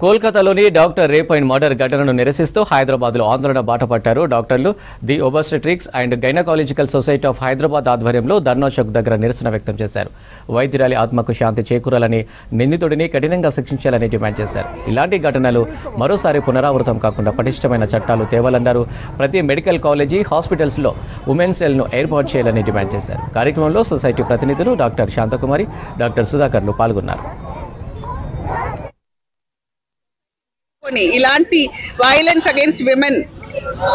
కోల్కతాలోని doctor rape and murder ఘటనను నిరసిస్తూ హైదరాబాద్లో ఆందోళన బాట పట్టారు. డాక్టర్లు the obstetrics and gynaecological society of Hyderabad ఆధ్వర్యంలో ధర్నా చౌక్ దగ్గర నిరసన వ్యక్తం చేశారు. వైద్యురాలి ఆత్మకు శాంతి చేకూరాలని, నిందితుడిని కఠినంగా శిక్షించాలని డిమాండ్ చేశారు. ఇలాంటి ఘటనలు మరోసారి పునరావృతం కాకుండా పటిష్టమైన చట్టాలు తేవాలన్నారు. ప్రతి మెడికల్ కాలేజీ, హాస్పిటల్స్లో ఉమెన్స్ సెల్ను ఏర్పాటు చేయాలని డిమాండ్ చేశారు. కార్యక్రమంలో సొసైటీ ప్రతినిధులు డాక్టర్ శాంతకుమారి, డాక్టర్ సుధాకర్లు పాల్గొన్నారు. ఇలాంటి వైలెన్స్ అగైన్స్ విమెన్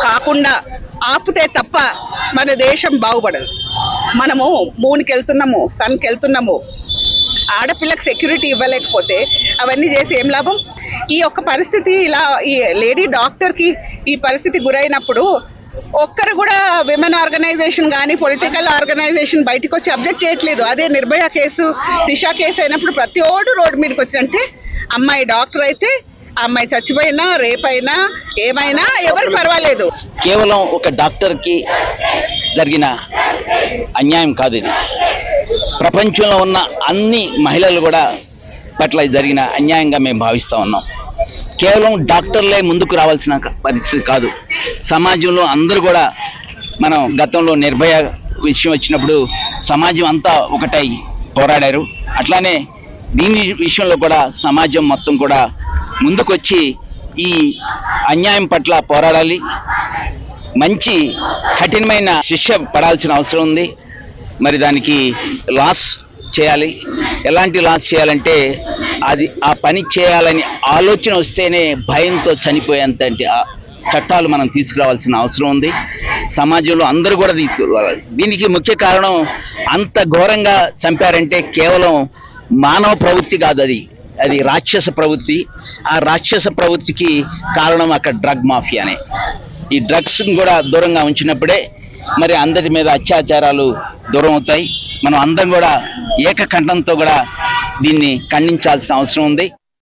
కాకుండా ఆపితే తప్ప మన దేశం బాగుపడదు. మనము మూన్కి వెళ్తున్నాము, సన్కి వెళ్తున్నాము. ఆడపిల్లకి సెక్యూరిటీ ఇవ్వలేకపోతే అవన్నీ చేసి ఏం లాభం? ఈ ఒక్క పరిస్థితి ఇలా ఈ లేడీ డాక్టర్కి ఈ పరిస్థితి గురైనప్పుడు ఒక్కరు కూడా విమెన్ ఆర్గనైజేషన్ కానీ పొలిటికల్ ఆర్గనైజేషన్ బయటకు వచ్చి అబ్జెక్ట్ చేయట్లేదు. అదే నిర్భయ కేసు, దిశ కేసు అయినప్పుడు ప్రతి ఓడు రోడ్డు మీదకి వచ్చినంటే అమ్మాయి డాక్టర్ అయితే అమ్మాయి చచ్చిపోయినా, రేపైనా, ఏమైనా ఎవరికి పర్వాలేదు. కేవలం ఒక డాక్టర్కి జరిగిన అన్యాయం కాదు ఇది. ప్రపంచంలో ఉన్న అన్ని మహిళలు కూడా పట్ల జరిగిన అన్యాయంగా మేము భావిస్తూ ఉన్నాం. కేవలం డాక్టర్లే ముందుకు రావాల్సిన పరిస్థితి కాదు. సమాజంలో అందరూ కూడా, మనం గతంలో నిర్భయ విషయం వచ్చినప్పుడు సమాజం అంతా ఒకటై పోరాడారు. అట్లానే దీని విషయంలో కూడా సమాజం మొత్తం కూడా ముందుకొచ్చి ఈ అన్యాయం పట్ల పోరాడాలి. మంచి కఠినమైన శిక్ష పడాల్సిన అవసరం ఉంది. మరి దానికి లాస్ చేయాలి. ఎలాంటి లాస్ చేయాలంటే అది ఆ పని చేయాలని ఆలోచన వస్తేనే భయంతో చనిపోయేంత చట్టాలు మనం తీసుకురావాల్సిన అవసరం ఉంది. సమాజంలో అందరూ కూడా తీసుకురావాలి. దీనికి ముఖ్య కారణం అంత ఘోరంగా చంపారంటే కేవలం మానవ ప్రవృత్తి కాదు, అది రాక్షస ప్రవృత్తి. ఆ రాక్షస ప్రవృత్తికి కారణం అక్కడ డ్రగ్ మాఫియానే. ఈ డ్రగ్స్ కూడా దూరంగా ఉంచినప్పుడే మరి అందరి మీద అత్యాచారాలు దూరం అవుతాయి. మనం అందరం కూడా ఏకకంఠంతో కూడా దీన్ని ఖండించాల్సిన అవసరం ఉంది.